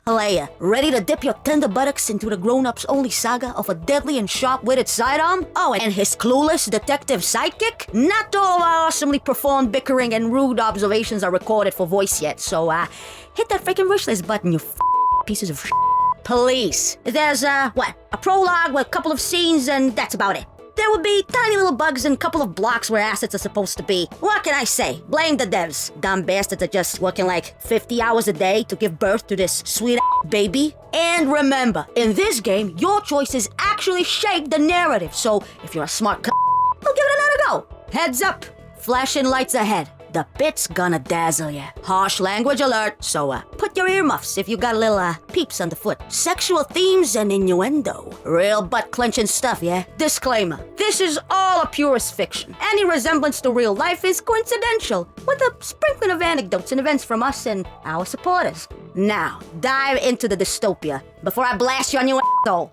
Player, ready to dip your tender buttocks into the grown-ups only saga of a deadly and sharp-witted sidearm? Oh, and his clueless detective sidekick? Not all of our awesomely performed bickering and rude observations are recorded for voice yet, so hit that freaking wish list button, you pieces of Police. There's a prologue with a couple of scenes, and that's about it. There would be tiny little bugs and a couple of blocks where assets are supposed to be. What can I say? Blame the devs. Dumb bastards are just working like 50 hours a day to give birth to this sweet baby. And remember, in this game, your choices actually shape the narrative. So if you're a smart well, give it another go. Heads up. Flashing lights ahead. The bit's gonna dazzle ya. Harsh language alert, so put your earmuffs if you got a little peeps underfoot. Sexual themes and innuendo. Real butt-clenching stuff, yeah? Disclaimer, this is all a purest fiction. Any resemblance to real life is coincidental, with a sprinkling of anecdotes and events from us and our supporters. Now, dive into the dystopia before I blast you on your asshole.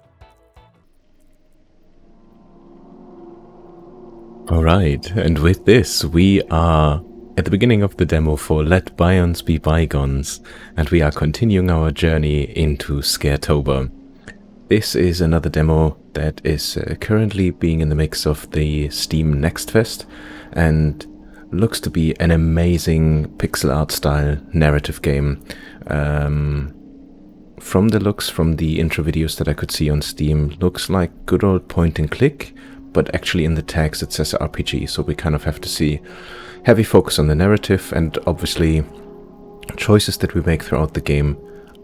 Alright, and with this, we are at the beginning of the demo for Let Byons Be Bygones, and we are continuing our journey into Scaretober. This is another demo that is currently being in the mix of the Steam Next Fest, and looks to be an amazing pixel art style narrative game. From the looks from the intro videos that I could see on Steam, looks like good old point and click, but actually in the tags it says RPG, so we kind of have to see heavy focus on the narrative, and obviously choices that we make throughout the game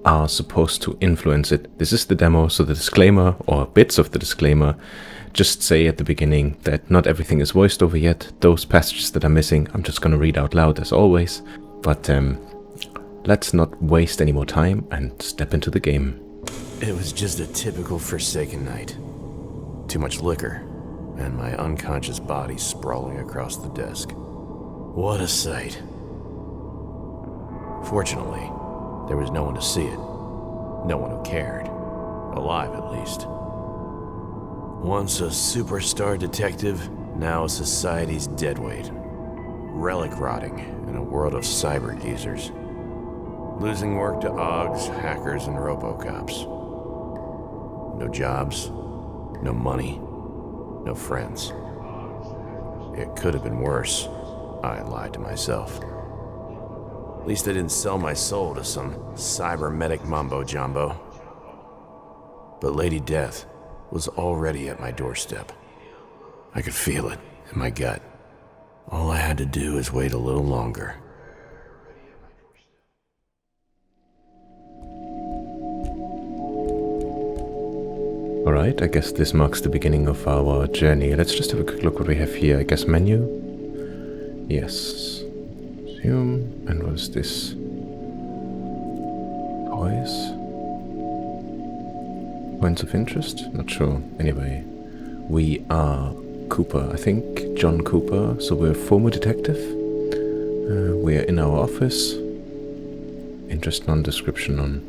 are supposed to influence it. This is the demo, so the disclaimer, or bits of the disclaimer, just say at the beginning that not everything is voiced over yet. Those passages that are missing, I'm just gonna read out loud as always, but let's not waste any more time and step into the game. It was just a typical Forsaken night. Too much liquor, and my unconscious body sprawling across the desk. What a sight. Fortunately, there was no one to see it. No one who cared. Alive, at least. Once a superstar detective, now a society's deadweight. Relic rotting in a world of cyber geezers. Losing work to OGs, hackers, and robocops. No jobs, no money, no friends. It could have been worse. I lied to myself. At least I didn't sell my soul to some cybernetic mumbo-jumbo. But Lady Death was already at my doorstep. I could feel it in my gut. All I had to do is wait a little longer. Alright, I guess this marks the beginning of our journey. Let's just have a quick look what we have here. I guess menu. Yes. Zoom. And what is this? Toys? Points of interest? Not sure. Anyway, we are Cooper. I think John Cooper. So we're a former detective. We're in our office. Interest non-description on.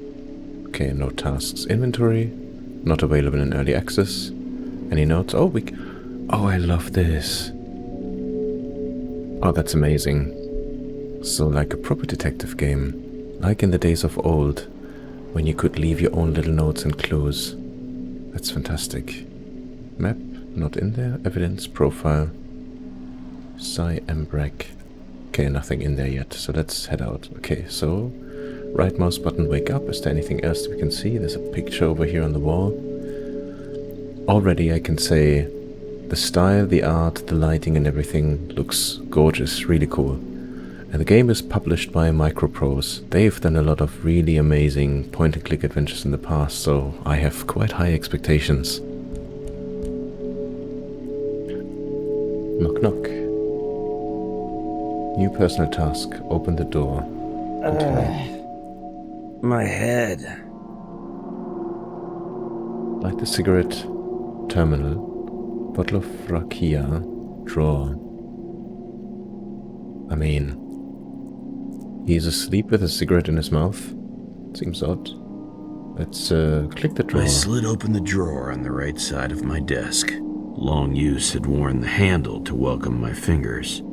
Okay, no tasks. Inventory. Not available in early access. Any notes? Oh, I love this. Oh, that's amazing. So like a proper detective game. Like in the days of old, when you could leave your own little notes and clues. That's fantastic. Map, not in there. Evidence, profile. Psy, Embrek. Okay, nothing in there yet, so let's head out. Okay, so right mouse button, wake up. Is there anything else that we can see? There's a picture over here on the wall. Already I can say the style, the art, the lighting and everything looks gorgeous, really cool. And the game is published by Microprose. They've done a lot of really amazing point-and-click adventures in the past, so I have quite high expectations. Knock knock. New personal task. Open the door. My head. Light the cigarette. Terminal. Bottle of rakia. Drawer. I mean, he's asleep with a cigarette in his mouth. Seems odd. Let's click the drawer. I slid open the drawer on the right side of my desk. Long use had worn the handle to welcome my fingers.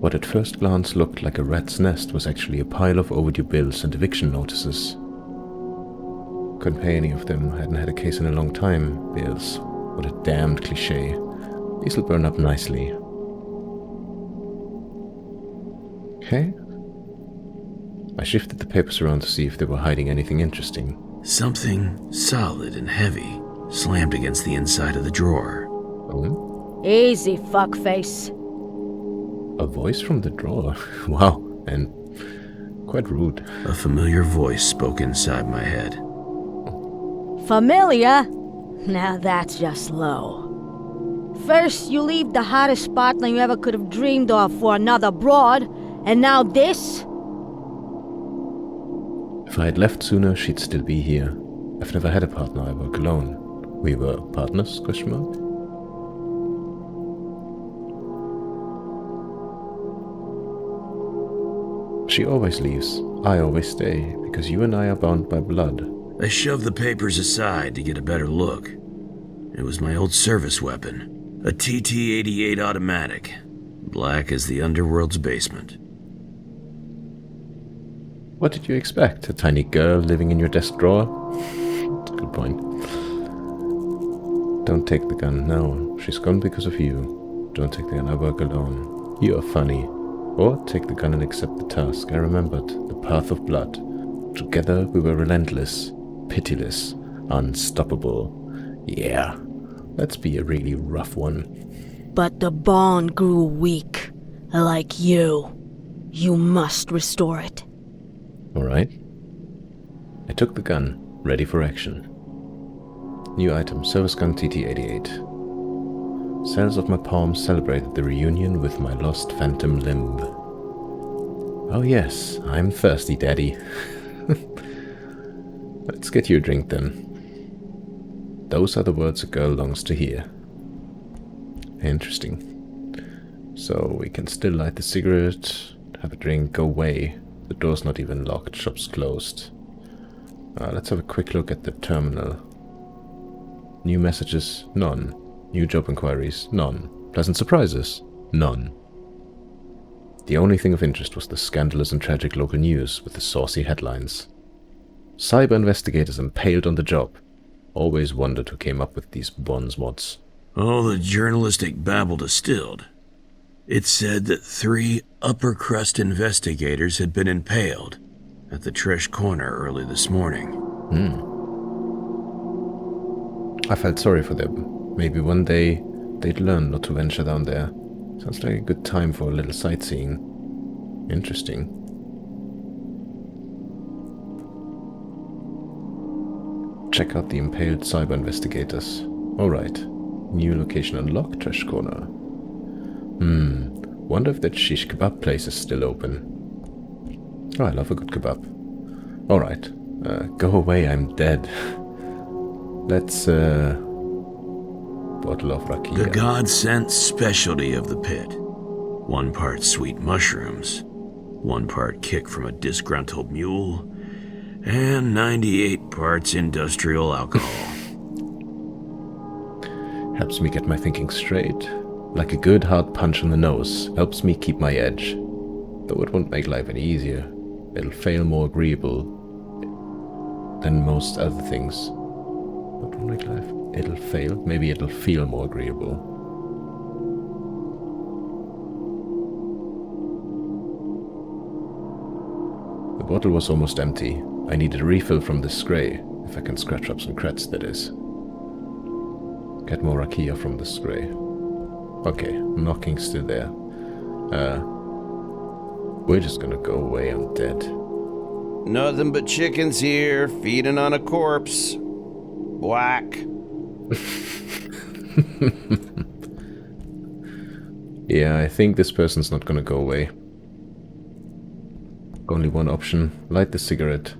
What at first glance looked like a rat's nest was actually a pile of overdue bills and eviction notices. Couldn't pay any of them, hadn't had a case in a long time. Bills. What a damned cliché. These'll burn up nicely. Okay. I shifted the papers around to see if they were hiding anything interesting. Something solid and heavy slammed against the inside of the drawer. Oh? Easy, fuckface. A voice from the drawer. Wow, and quite rude. A familiar voice spoke inside my head. Familiar? Now that's just low. First, you leave the hottest partner you ever could have dreamed of for another broad, and now this? If I had left sooner, she'd still be here. I've never had a partner, I work alone. We were partners, question mark? She always leaves. I always stay, because you and I are bound by blood. I shoved the papers aside to get a better look. It was my old service weapon, a TT-88 automatic, black as the underworld's basement. What did you expect? A tiny girl living in your desk drawer? That's a good point. Don't take the gun, no. She's gone because of you. Don't take the gun, I work alone. You are funny. Or take the gun and accept the task. I remembered. The path of blood. Together we were relentless, pitiless, unstoppable. Yeah, let's be a really rough one. But the bond grew weak. Like you. You must restore it. Alright. I took the gun, ready for action. New item, service gun TT-88. Cells of my palm celebrated the reunion with my lost phantom limb. Oh yes, I'm thirsty, Daddy. Let's get you a drink then. Those are the words a girl longs to hear. Interesting. So we can still light the cigarette, have a drink, go away. The door's not even locked, shop's closed. Let's have a quick look at the terminal. New messages? None. New job inquiries? None. Pleasant surprises? None. The only thing of interest was the scandalous and tragic local news with the saucy headlines. Cyber investigators impaled on the job. Always wondered who came up with these BIONS mods. All the journalistic babble distilled. It said that 3 upper-crust investigators had been impaled at the Trish Corner early this morning. I felt sorry for them. Maybe one day they'd learn not to venture down there. Sounds like a good time for a little sightseeing. Interesting. Check out the impaled cyber investigators. Alright. New location unlocked, Trish Corner. Wonder if that shish kebab place is still open. Oh, I love a good kebab. Alright. Go away, I'm dead. Let's, bottle of rakia. The God-sent specialty of the pit. 1 part sweet mushrooms, 1 part kick from a disgruntled mule, and 98 parts industrial alcohol. Helps me get my thinking straight. Like a good hard punch on the nose. Helps me keep my edge. Though it won't make life any easier. It'll feel more agreeable than most other things. What won't make life? It'll fail. Maybe it'll feel more agreeable. The bottle was almost empty. I needed a refill from this spray. If I can scratch up some creds, that is. Get more rakia from the spray. Okay, knocking's still there. We're just gonna go away, I'm dead. Nothing but chickens here, feeding on a corpse. Whack. Yeah, I think this person's not gonna go away. Only one option, light the cigarette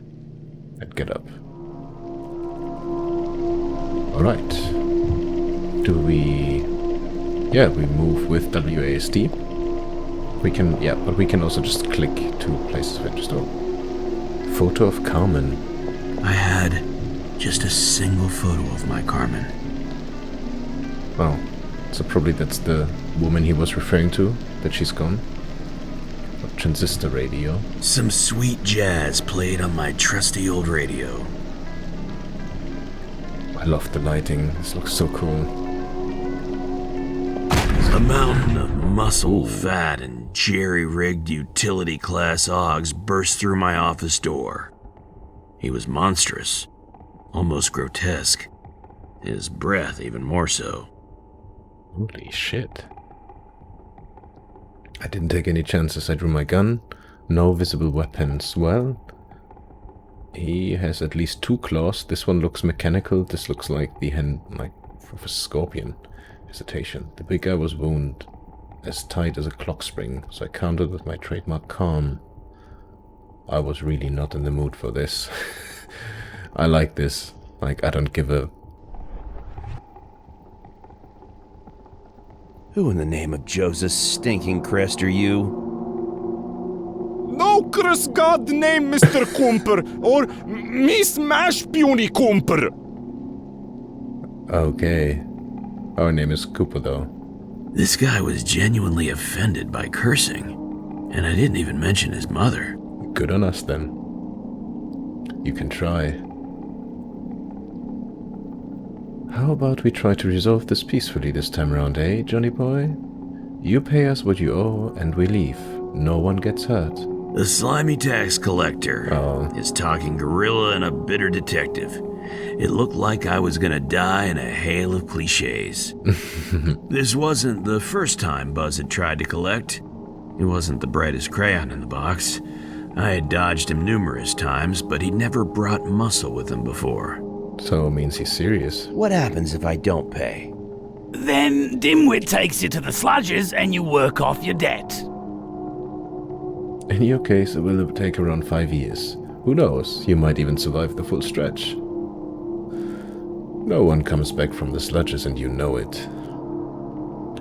and get up. Alright. Do we... Yeah, we move with WASD. We can, yeah, but we can also just click to places of interest. Oh. Photo of Carmen. I had just a single photo of my Carmen. Oh, so probably that's the woman he was referring to, that she's gone. Transistor radio. Some sweet jazz played on my trusty old radio. I love the lighting. This looks so cool. A mountain of muscle, fat, and jerry-rigged utility-class Oggs burst through my office door. He was monstrous, almost grotesque. His breath even more so. Holy shit. I didn't take any chances. I drew my gun. No visible weapons. Well, he has at least 2 claws. This one looks mechanical. This looks like the hand, like of a scorpion. Hesitation. The big guy was wounded as tight as a clock spring, so I countered with my trademark calm. I was really not in the mood for this. I like this. Like, I don't give a... Who in the name of Joseph stinking Christ are you? No curse God name Mr. Cooper, or me smash puny Cooper. Okay. Our name is Cooper, though. This guy was genuinely offended by cursing, and I didn't even mention his mother. Good on us, then. You can try. How about we try to resolve this peacefully this time around, eh, Johnny boy? You pay us what you owe, and we leave. No one gets hurt. The slimy tax collector, his talking gorilla, and a bitter detective. It looked like I was gonna die in a hail of cliches. This wasn't the first time Buzz had tried to collect. He wasn't the brightest crayon in the box. I had dodged him numerous times, but he'd never brought muscle with him before. So means he's serious. What happens if I don't pay? Then Dimwit takes you to the sludges and you work off your debt. In your case, it will take around 5 years. Who knows, you might even survive the full stretch. No one comes back from the sludges and you know it.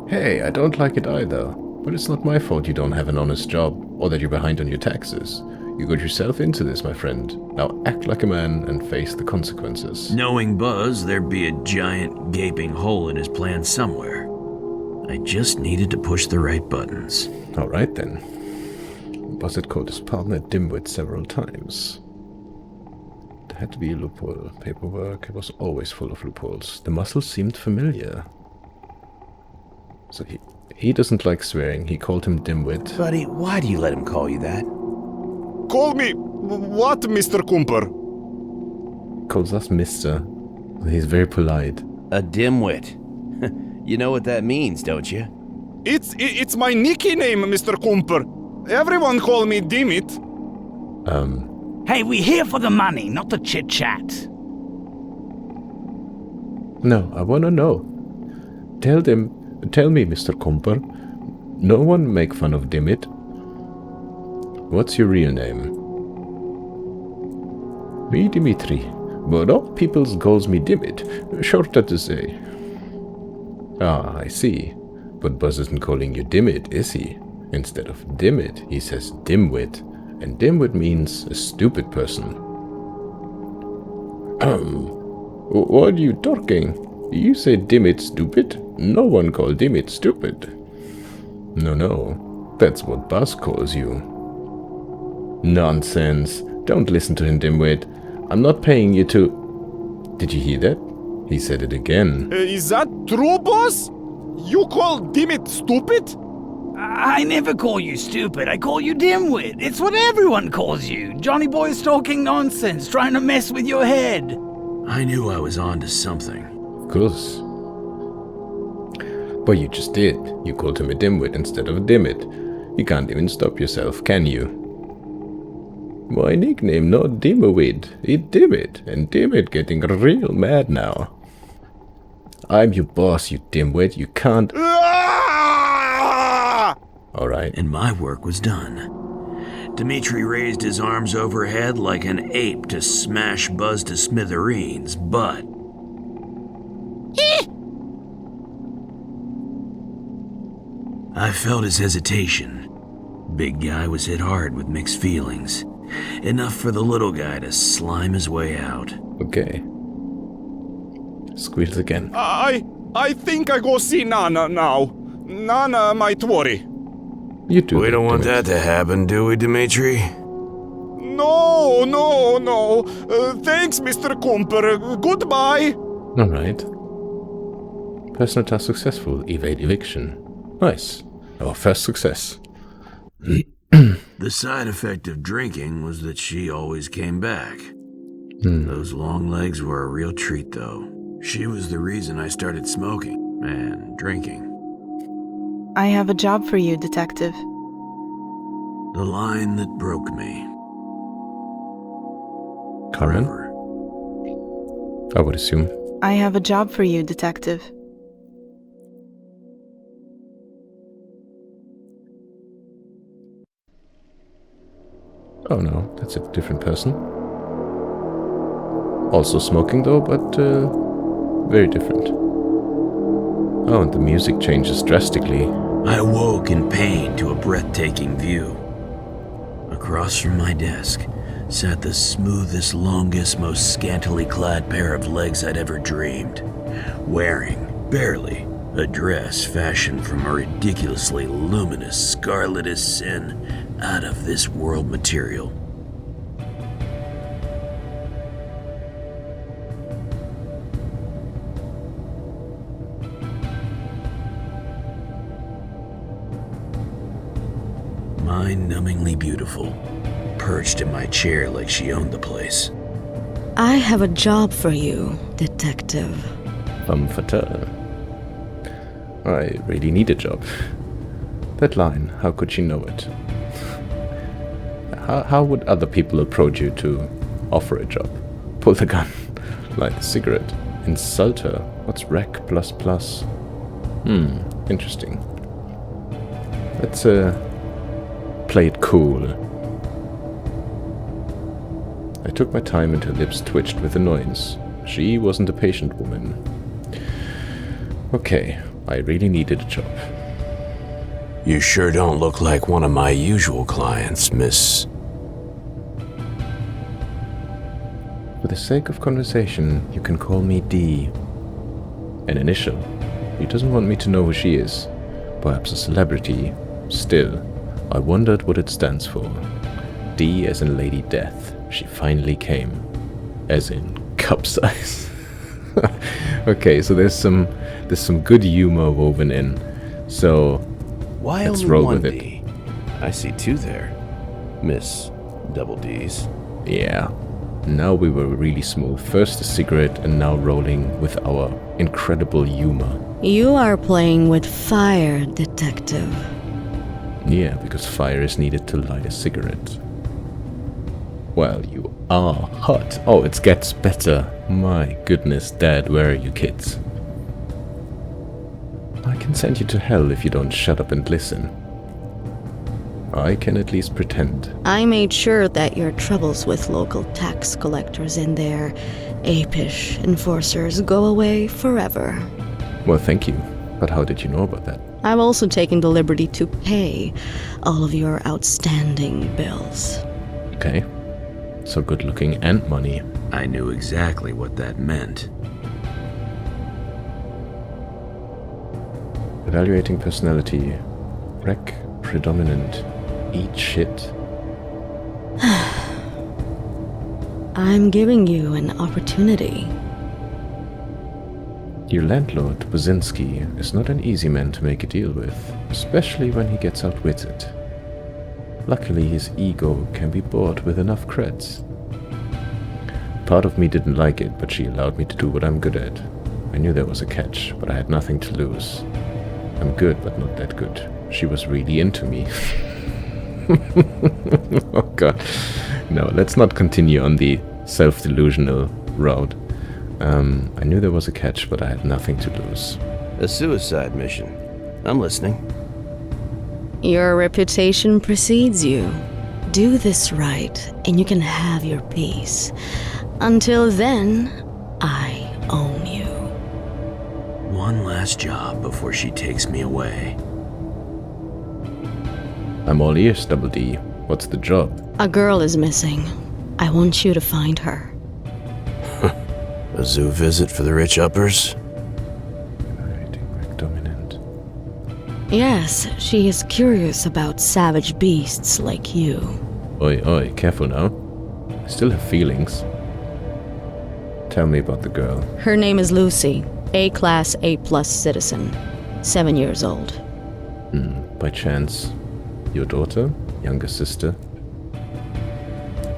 Hey, I don't like it either. But it's not my fault you don't have an honest job, or that you're behind on your taxes. You got yourself into this, my friend. Now act like a man and face the consequences. Knowing Buzz, there'd be a giant gaping hole in his plan somewhere. I just needed to push the right buttons. Alright then. Buzz had called his partner Dimwit several times. There had to be a loophole. Paperwork, it was always full of loopholes. The muscles seemed familiar. So he doesn't like swearing. He called him Dimwit. Buddy, why do you let him call you that? Call me what, Mr. Cooper? Calls us Mister. He's very polite. A dimwit. You know what that means, don't you? It's my nickname, Mr. Cooper. Everyone call me Dimit. Hey, we're here for the money, not the chit-chat. No, I wanna know. Tell me, Mr. Cooper. No one make fun of Dimit. What's your real name? Me, Dimitri. But all people calls me Dimit. Shorter to say. Ah, I see. But Buzz isn't calling you Dimit, is he? Instead of Dimit, he says Dimwit. And Dimwit means a stupid person. What are you talking? You say Dimit stupid? No one called Dimit stupid. No. That's what Buzz calls you. Nonsense. Don't listen to him, Dimwit. I'm not paying you to... Did you hear that? He said it again. Is that true, boss? You call Dimit stupid? I never call you stupid, I call you dimwit. It's what everyone calls you. Johnny Boy's talking nonsense, trying to mess with your head. I knew I was on to something. Of course. But you just did. You called him a dimwit instead of a dimmit. You can't even stop yourself, can you? My nickname not Dimwit, it's Dimmit, and Dimmit getting real mad now. I'm your boss, you dimwit, you can't... Alright. And my work was done. Dimitri raised his arms overhead like an ape to smash Buzz to smithereens, but... I felt his hesitation. Big guy was hit hard with mixed feelings. Enough for the little guy to slime his way out. Okay. Squeeze again. I think I go see Nana now. Nana might worry. You do. We don't want do it. that to happen, do we, Dimitri? No, no, no. Thanks, Mr. Kumper. Goodbye. All right. Personal task successful. Evade eviction. Nice. Our first success. The side effect of drinking was that she always came back. Those long legs were a real treat, though. She was the reason I started smoking and drinking. I have a job for you, detective. The line that broke me. Carmen? Forever. I would assume. I have a job for you, detective. Oh no, that's a different person. Also smoking though, but very different. Oh, and the music changes drastically. I woke in pain to a breathtaking view. Across from my desk sat the smoothest, longest, most scantily clad pair of legs I'd ever dreamed, wearing, barely, a dress fashioned from a ridiculously luminous, scarlet as sin, out of this world material. Mind-numbingly beautiful, perched in my chair like she owned the place. I have a job for you, detective. Femme fatale. I really need a job. That line, how could she know it? How would other people approach you to offer a job? Pull the gun, light the cigarette, insult her. What's rec plus plus? Interesting. Let's play it cool. I took my time and her lips twitched with annoyance. She wasn't a patient woman. Okay, I really needed a job. You sure don't look like one of my usual clients, miss. For the sake of conversation, you can call me D. An initial. He doesn't want me to know who she is. Perhaps a celebrity. Still, I wondered what it stands for. D as in Lady Death. She finally came. As in cup size. Okay, so there's some good humor woven in. So Why let's only roll one with it. D? I see two there. Miss Double D's. Yeah. Now we were really smooth. First a cigarette and now rolling with our incredible humor. You are playing with fire, detective. Yeah, because fire is needed to light a cigarette. Well, you are hot. Oh, it gets better. My goodness, Dad, where are you kids? I can send you to hell if you don't shut up and listen. I can at least pretend. I made sure that your troubles with local tax collectors and their apish enforcers go away forever. Well, thank you. But how did you know about that? I've also taken the liberty to pay all of your outstanding bills. Okay. So good looking and money. I knew exactly what that meant. Evaluating personality. Rec predominant. Eat shit. I'm giving you an opportunity. Your landlord, Buzinski, is not an easy man to make a deal with, especially when he gets outwitted. Luckily, his ego can be bought with enough creds. Part of me didn't like it, but she allowed me to do what I'm good at. I knew there was a catch, but I had nothing to lose. I'm good, but not that good. She was really into me. Oh god. No, let's not continue on the self-delusional route. I knew there was a catch, but I had nothing to lose. A suicide mission. I'm listening. Your reputation precedes you. Do this right, and you can have your peace. Until then, I own you. One last job before she takes me away. I'm all ears, Double D. What's the job? A girl is missing. I want you to find her. A zoo visit for the rich uppers? Evaluating rec dominant. Yes, she is curious about savage beasts like you. Oi, oi, careful now. I still have feelings. Tell me about the girl. Her name is Lucy, A-class, A-plus citizen, 7 years old. By chance, your daughter? Younger sister?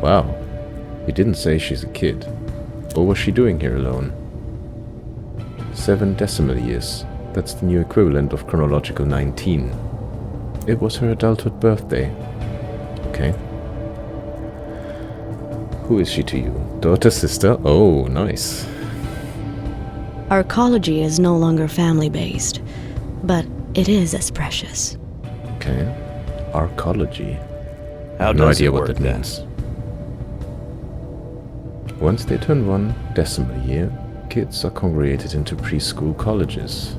Wow, you didn't say she's a kid. What was she doing here alone? 7 decimal years. That's the new equivalent of chronological 19. It was her adulthood birthday. Okay. Who is she to you? Daughter, sister? Oh, nice. Arcology is no longer family-based, but it is as precious. Okay. Arcology. How No does idea it what work that then? means. Once they turn 1 decimal year, kids are congregated into preschool colleges.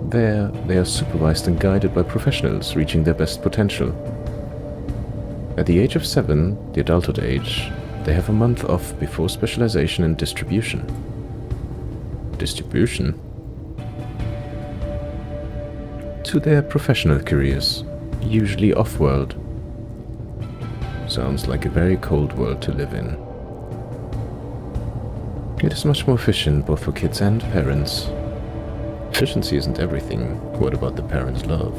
There, they are supervised and guided by professionals reaching their best potential. At the age of 7, the adulthood age, they have a month off before specialization in distribution. Distribution? To their professional careers, usually off-world. Sounds like a very cold world to live in. It is much more efficient both for kids and parents. Efficiency isn't everything. What about the parents' love?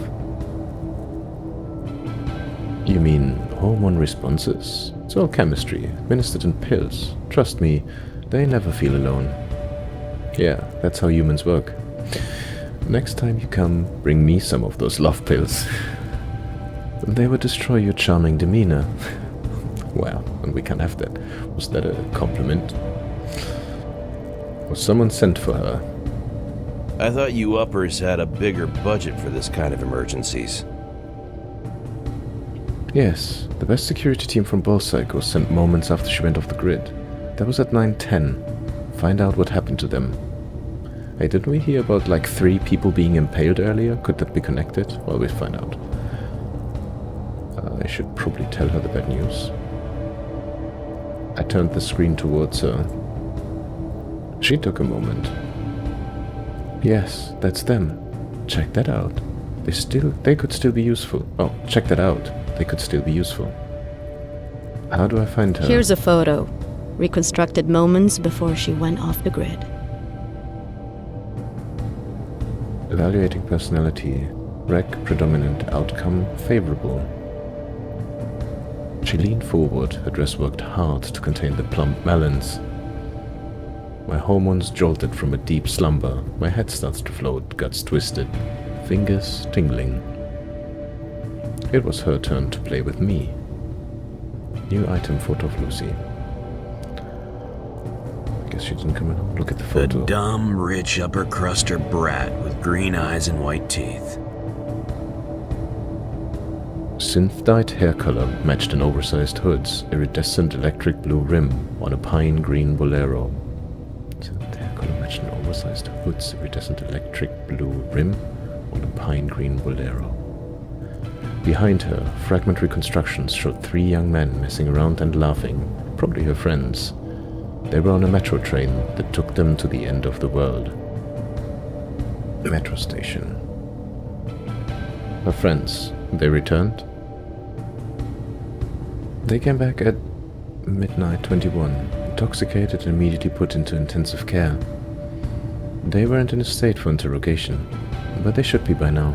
You mean hormone responses? It's all chemistry, administered in pills. Trust me, they never feel alone. Yeah, that's how humans work. Next time you come, bring me some of those love pills. They would destroy your charming demeanor. Well, and we can't have that. Was that a compliment? Was someone sent for her? I thought you uppers had a bigger budget for this kind of emergencies. Yes, the best security team from Bullseye was sent moments after she went off the grid. That was at 9:10. Find out what happened to them. Hey, didn't we hear about like 3 people being impaled earlier? Could that be connected? Well, we'll find out. I should probably tell her the bad news. I turned the screen towards her. She took a moment. Yes, that's them. Check that out. They could still be useful. Oh, check that out. They could still be useful. How do I find her? Here's a photo. Reconstructed moments before she went off the grid. Evaluating personality. Rec predominant. Outcome favorable. She leaned forward. Her dress worked hard to contain the plump melons. My hormones jolted from a deep slumber. My head starts to float, guts twisted, fingers tingling. It was her turn to play with me. New item, photo of Lucy. I guess she didn't come in. Look at the A photo. dumb, rich upper cruster brat with green eyes and white teeth. Synth-dyed hair color matched an oversized hood's iridescent electric blue rim on a pine green bolero. Synth hair color matched an oversized hood's iridescent electric blue rim on a pine green bolero. Behind her, fragmentary constructions showed 3 young men messing around and laughing, probably her friends. They were on a metro train that took them to the end of the world. Metro station. Her friends, they returned? They came back at midnight 21, intoxicated and immediately put into intensive care. They weren't in a state for interrogation, but they should be by now.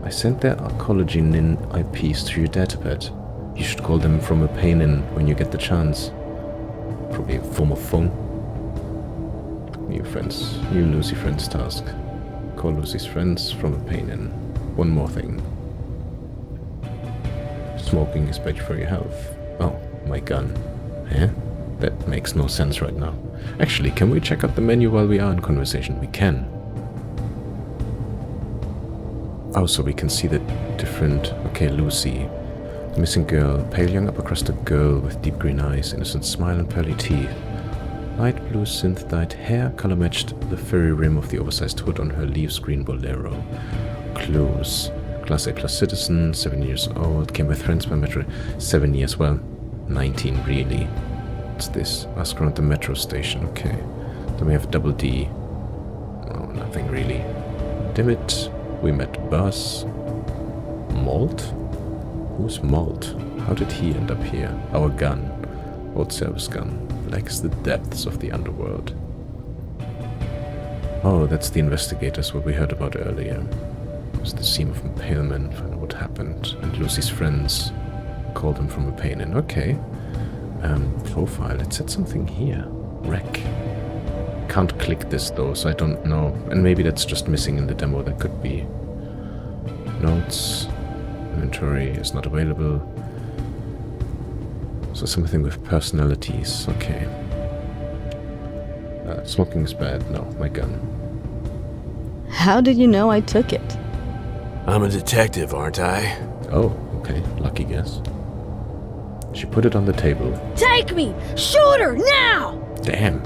I sent their Arcology NIN IPs to your datapad. You should call them from a pain in when you get the chance. Probably a form of phone. New Lucy friends task. Call Lucy's friends from a pain in. One more thing. Smoking is bad for your health. Oh, my gun. Eh? That makes no sense right now. Actually, can we check out the menu while we are in conversation? We can. Oh, so we can see the different... Okay, Lucy. The missing girl. Pale young upper crusted girl with deep green eyes, innocent smile and pearly teeth. Light blue synth-dyed hair color matched the furry rim of the oversized hood on her leaves green bolero. Clues. Class A plus citizen, 7 years old, came with friends by metro. 7 years, well, 19 really. What's this? Ask around the metro station, okay. Then we have double D. Oh, nothing really. Dim it. We met Buzz. Malt? Who's Malt? How did he end up here? Our gun. Old service gun. Lacks the depths of the underworld. Oh, that's the investigators what we heard about earlier. It was the scene of impalement, find out what happened, and Lucy's friends called him from a pain in. Okay. Profile, it said something here. Rec. Can't click this though, so I don't know. And maybe that's just missing in the demo, that could be. Notes. Inventory is not available. So something with personalities, okay. Smoking is bad, no, my gun. How did you know I took it? I'm a detective, aren't I? Oh, okay, lucky guess. She put it on the table. Take me! Shoot her, now! Damn.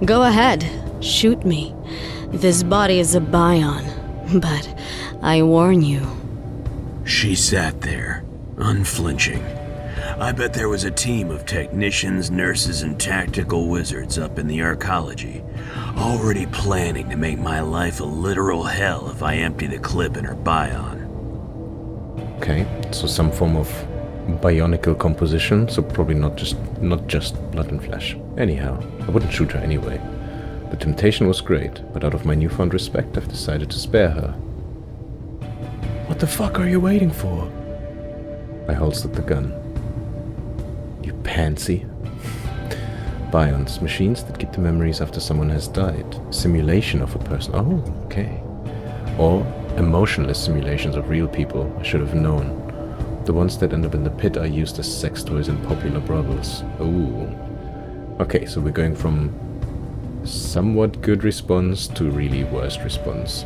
Go ahead, shoot me. This body is a bion, but I warn you. She sat there, unflinching. I bet there was a team of technicians, nurses, and tactical wizards up in the arcology, already planning to make my life a literal hell if I empty the clip in her bion. Okay, so some form of bionical composition, so probably not just blood and flesh. Anyhow, I wouldn't shoot her anyway. The temptation was great, but out of my newfound respect, I've decided to spare her. What the fuck are you waiting for? I holstered the gun. You pansy. Bions, machines that keep the memories after someone has died. Simulation of a person. Oh, okay. Or emotionless simulations of real people. I should have known. The ones that end up in the pit are used as sex toys in popular brothels. Ooh. Okay, so we're going from somewhat good response to really worst response.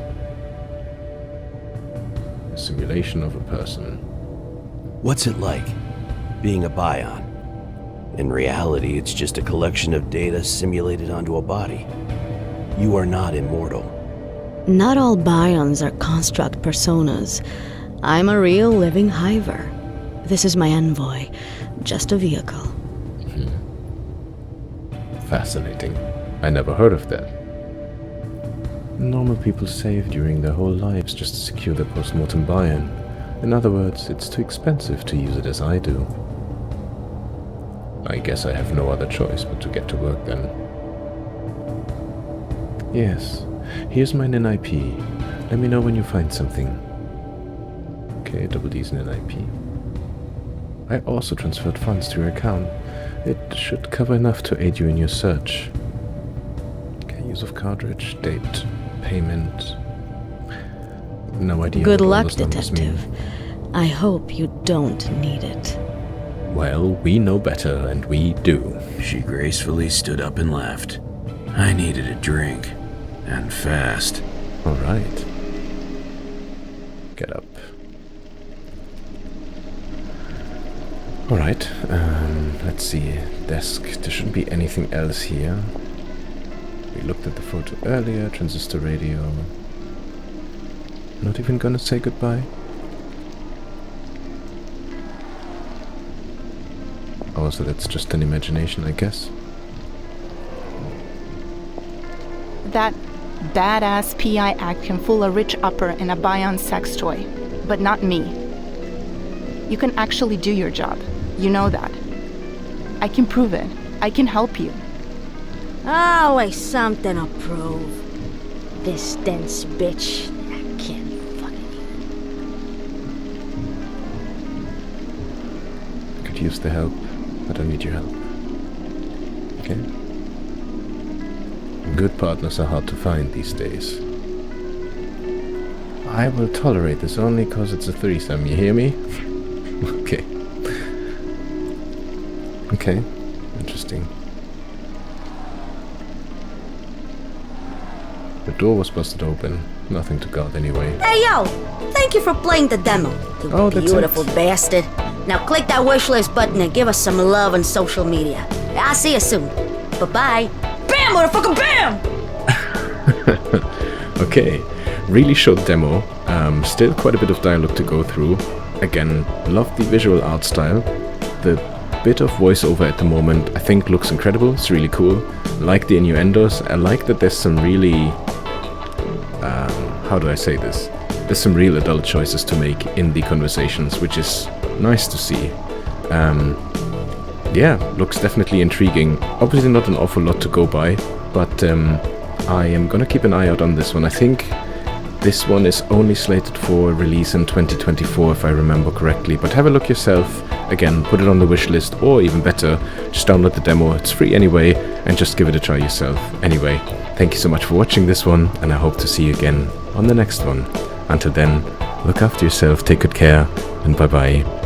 A simulation of a person. What's it like, being a bion? In reality, it's just a collection of data simulated onto a body. You are not immortal. Not all bions are construct personas. I'm a real living hiver. This is my envoy, just a vehicle. Fascinating. I never heard of that. Normal people save during their whole lives just to secure their post-mortem bion. In other words, it's too expensive to use it as I do. I guess I have no other choice but to get to work then. Yes, here's my NIP. Let me know when you find something. Okay, Double D's NIP. I also transferred funds to your account. It should cover enough to aid you in your search. Okay, use of cartridge, date, payment. No idea. Good what all luck, those numbers detective. mean. I hope you don't need it. Well, we know better, and we do. She gracefully stood up and left. I needed a drink, and fast. All right. Get up. All right. Let's see. Desk. There shouldn't be anything else here. We looked at the photo earlier. Transistor radio. Not even gonna say goodbye. Oh, so that's just an imagination, I guess. That badass PI act can fool a rich upper in a bion sex toy, but not me. You can actually do your job. You know that. I can prove it. I can help you. Always something to prove. This dense bitch. I can't fucking Could use the help. I don't need your help. Okay? Good partners are hard to find these days. I will tolerate this only cause it's a threesome, you hear me? Okay. Okay. Interesting. The door was busted open. Nothing to guard anyway. Hey, yo! Thank you for playing the demo, you Oh, that's beautiful it. bastard. Now click that wishlist button and give us some love on social media. I'll see you soon. Bye-bye. Bam, motherfucker, bam! Okay. Really short demo. Still quite a bit of dialogue to go through. Again, love the visual art style. The bit of voiceover at the moment I think looks incredible. It's really cool. Like the innuendos. I like that there's some really... how do I say this? there's some real adult choices to make in the conversations, which is nice to see. Yeah, looks definitely intriguing. Obviously not an awful lot to go by, but I am gonna keep an eye out on this one. I think this one is only slated for release in 2024, if I remember correctly, but have a look yourself. Again, put it on the wish list, or even better, just download the demo. It's free anyway, and just give it a try yourself. Anyway, thank you so much for watching this one, and I hope to see you again on the next one. Until then, look after yourself, take good care, and bye-bye.